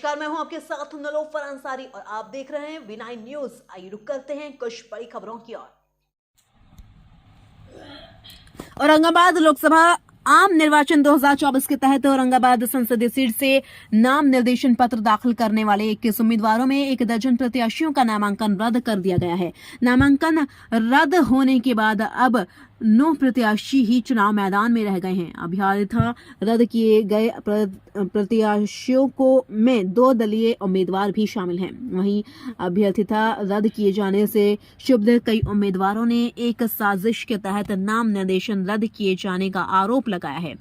नमस्कार, मैं हूं आपके साथ नलोफर अंसारी और आप देख रहे हैं V9 न्यूज। आइए रुक करते हैं कुछ बड़ी खबरों की ओर। औरंगाबाद लोकसभा आम निर्वाचन 2024 के तहत औरंगाबाद संसदीय सीट से नाम निर्देशन पत्र दाखिल करने वाले 21 उम्मीदवारों में 1 दर्जन प्रत्याशियों का नामांकन रद्द कर दिया गया है। नामांकन रद्द होने के बाद अब 9 प्रत्याशी ही चुनाव मैदान में रह गए हैं। अभ्यर्थिता रद्द किए गए प्रत्याशियों को में 2 दलीय उम्मीदवार भी शामिल हैं। वहीं अभ्यर्थिता रद्द किए जाने से क्षुब्ध कई उम्मीदवारों ने एक साजिश के तहत नाम निर्देशन रद्द किए जाने का आरोप लगाया है।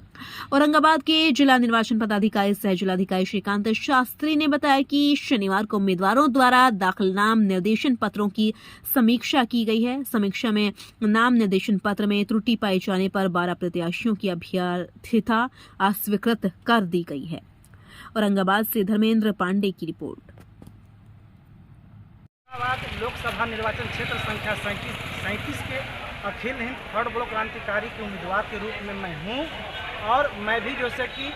औरंगाबाद के जिला निर्वाचन पदाधिकारी सह जिलाधिकारी श्रीकांत शास्त्री ने बताया कि शनिवार को उम्मीदवारों द्वारा दाखिल नाम निर्देशन पत्रों की समीक्षा की गई है। समीक्षा में नाम निर्देशन पत्र में त्रुटि पाए जाने पर 12 प्रत्याशियों की अभ्यर्थिता अस्वीकृत कर दी गई है। औरंगाबाद से धर्मेंद्र पांडे की रिपोर्ट। औरंगाबाद लोकसभा निर्वाचन क्षेत्र संख्या 37 के अखिल हिंद थर्ड ब्लॉक क्रांतिकारी के उम्मीदवार के रूप में मैं हूं और मैं भी जैसे कि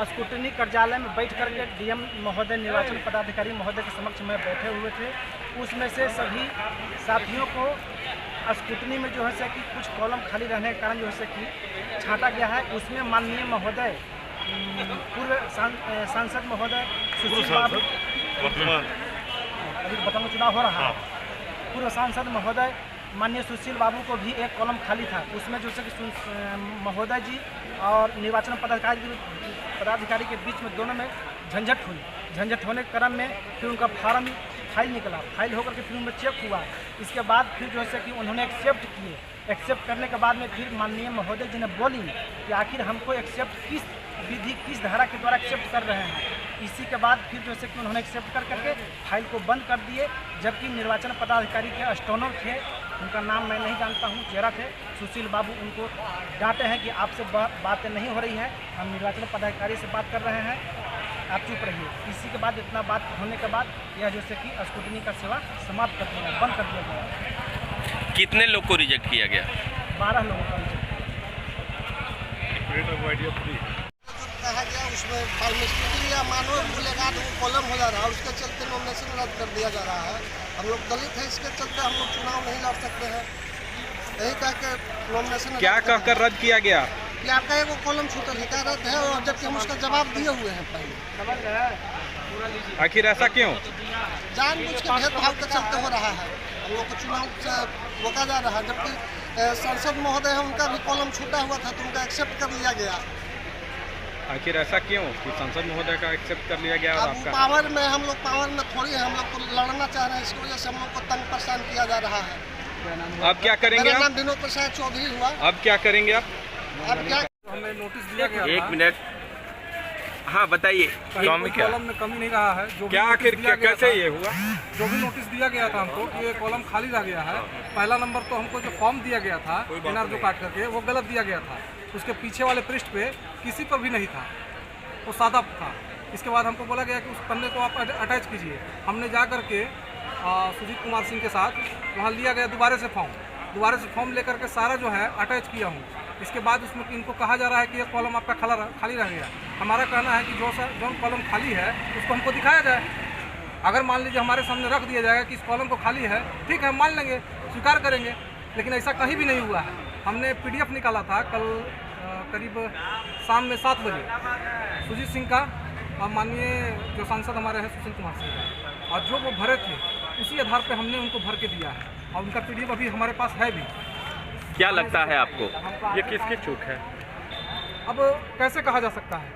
स्क्रूटनी कार्यालय में बैठ करके डीएम महोदय निर्वाचन पदाधिकारी महोदय के समक्ष में बैठे हुए थे। उसमें से सभी साथियों को स्क्रूटनी में जो है कि कुछ कॉलम खाली रहने के कारण जो है कि छांटा गया है। उसमें माननीय महोदय पूर्व सांसद महोदय सुशील बाबू, अभी बताऊँ चुनाव हो रहा है, पूर्व सांसद महोदय माननीय सुशील बाबू को भी एक कॉलम खाली था। उसमें जो है कि महोदय जी और निर्वाचन पदाधिकारी के बीच में दोनों में झंझट हुई। झंझट होने के क्रम में फिर उनका फार्म फाइल निकला, फाइल होकर के फिर उनमें चेक हुआ। इसके बाद फिर जो है कि उन्होंने एक्सेप्ट किए। एक्सेप्ट करने के बाद में फिर माननीय महोदय जी ने बोली कि आखिर हमको एक्सेप्ट किस विधि किस धारा के द्वारा एक्सेप्ट कर रहे हैं। इसी के बाद फिर जो है कि उन्होंने एक्सेप्ट कर करके फाइल को बंद कर दिए। जबकि निर्वाचन पदाधिकारी के स्टोनर थे, उनका नाम मैं नहीं जानता हूँ, चेहरा थे सुशील बाबू, उनको डांटे हैं कि आपसे बातें नहीं हो रही हैं, हम निर्वाचन पदाधिकारी से बात कर रहे हैं, आप चुप रहिए। इसी के बाद इतना बात होने के बाद यह जैसे कि स्क्रूटनी का सेवा समाप्त कर दिया, बंद कर दिया गया। कितने लोग को रिजेक्ट किया गया? 12 लोगों का रिजेक्ट कहा गया। उसमें फॉर्मेलिटी या मानव भूलेगा तो वो कॉलम हो जा रहा है, उसके चलते नॉमिनेशन रद्द कर दिया जा रहा है। हम लोग दलित हैं, इसके चलते हम लोग चुनाव नहीं लड़ सकते हैं। यही कह के नॉमिनेशन क्या कहकर रद्द किया गया? कि आपका एगो कॉलम छूटल ही का रद्द है, और जबकि हम उसका जवाब दिए हुए हैं पहले। आखिर ऐसा क्यों? जानबूझ के भेदभाव के चलते हो रहा है। हम लोग को चुनाव से रोका जा रहा है। जबकि सांसद महोदय है, उनका भी कॉलम छूटा हुआ था तो उनका एक्सेप्ट कर लिया गया। आखिर ऐसा क्यों कि सांसद महोदय का एक्सेप्ट कर लिया गया? और अब आपका पावर में हम लोग पावर में थोड़ी है, हम लोग को लड़ना चाह रहे हैं, इसकी वजह से हम लोग को तंग परेशान किया जा रहा है। अब क्या करेंगे? मेरा आप नाम विनोद प्रसाद चौधरी हुआ। अब क्या करेंगे आप? अब क्या हमें नोटिस दिया गया था। 1 मिनट, हाँ बताइए। क्या कॉलम में कमी नहीं रहा है। जो क्या आखिर कैसे ये हुआ? जो भी नोटिस दिया गया था हमको कि ये कॉलम खाली रह गया है। पहला नंबर तो हमको जो फॉर्म दिया गया था एनआर जो काट करके, वो गलत दिया गया था। उसके पीछे वाले पृष्ठ पे किसी पर भी नहीं था, वो सादा था। इसके बाद हमको बोला गया कि उस पन्ने को आप अटैच कीजिए। हमने जा करके सुजीत कुमार सिंह के साथ वहाँ लिया गया दोबारा से फॉर्म लेकर के सारा जो है अटैच किया हूँ। इसके बाद उसमें इनको कहा जा रहा है कि ये कॉलम आपका खाली रह गया। हमारा कहना है कि जो कॉलम खाली है उसको हमको दिखाया जाए। अगर मान लीजिए हमारे सामने रख दिया जाएगा कि इस कॉलम को खाली है, ठीक है, मान लेंगे, स्वीकार करेंगे। लेकिन ऐसा कहीं भी नहीं हुआ है। हमने PDF निकाला था कल करीब शाम में 7 बजे सुजीत सिंह का और माननीय जो सांसद हमारे हैं सुशील कुमार सिंह का, और जो वो भरे थे उसी आधार पे हमने उनको भर के दिया है और उनका PDF अभी हमारे पास है भी। क्या लगता है आपको ये किसकी चूक है? अब कैसे कहा जा सकता है?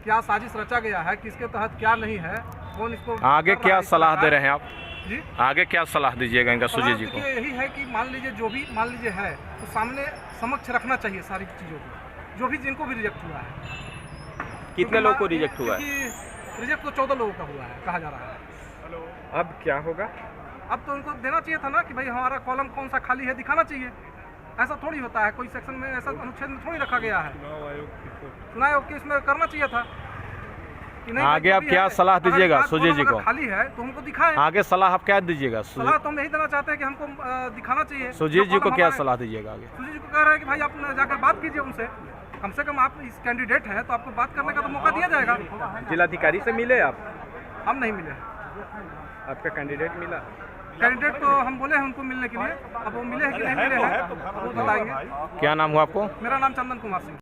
क्या साजिश रचा गया है, किसके तहत क्या नहीं है, कौन इसको आगे क्या सलाह दे रहे हैं आप? जी, आगे क्या सलाह दीजिएगा इनका सुजीत जी को? यही है कि मान लीजिए है तो सामने समक्ष रखना चाहिए सारी चीज़ों को, जो भी जिनको भी रिजेक्ट हुआ है। कितने लोगों को रिजेक्ट हुआ है? रिजेक्ट तो 14 लोगों का हुआ है, कहा जा रहा है। अब क्या होगा? अब तो उनको देना चाहिए था ना कि भाई हमारा कॉलम कौन सा खाली है, दिखाना चाहिए। ऐसा थोड़ी होता है, कोई सेक्शन में ऐसा अनुच्छेद में थोड़ी रखा गया है। चुनाव आयोग के इसमें करना चाहिए था कि नहीं। आगे आप क्या सलाह दीजिएगा सुजीत जी को? खाली है तो हमको दिखाएं। आगे सलाह आप क्या दीजिएगा? सलाह तो हम यही देना चाहते हैं कि हमको दिखाना चाहिए। सुजीत जी को क्या सलाह दीजिएगा आगे? सुजीत जी को कह रहे हैं कि भाई आप जाकर बात कीजिए उनसे। कम से कम आप इस कैंडिडेट हैं तो आपको बात करने का तो मौका दिया जाएगा। जिलाधिकारी से मिले आप? हम नहीं मिले। आपका कैंडिडेट मिला? कैंडिडेट तो हम बोले हैं उनको मिलने के लिए, अब वो मिले हैं कि नहीं मिले हैं वो बताएंगे। क्या नाम हुआ आपको? मेरा नाम चंदन कुमार सिंह।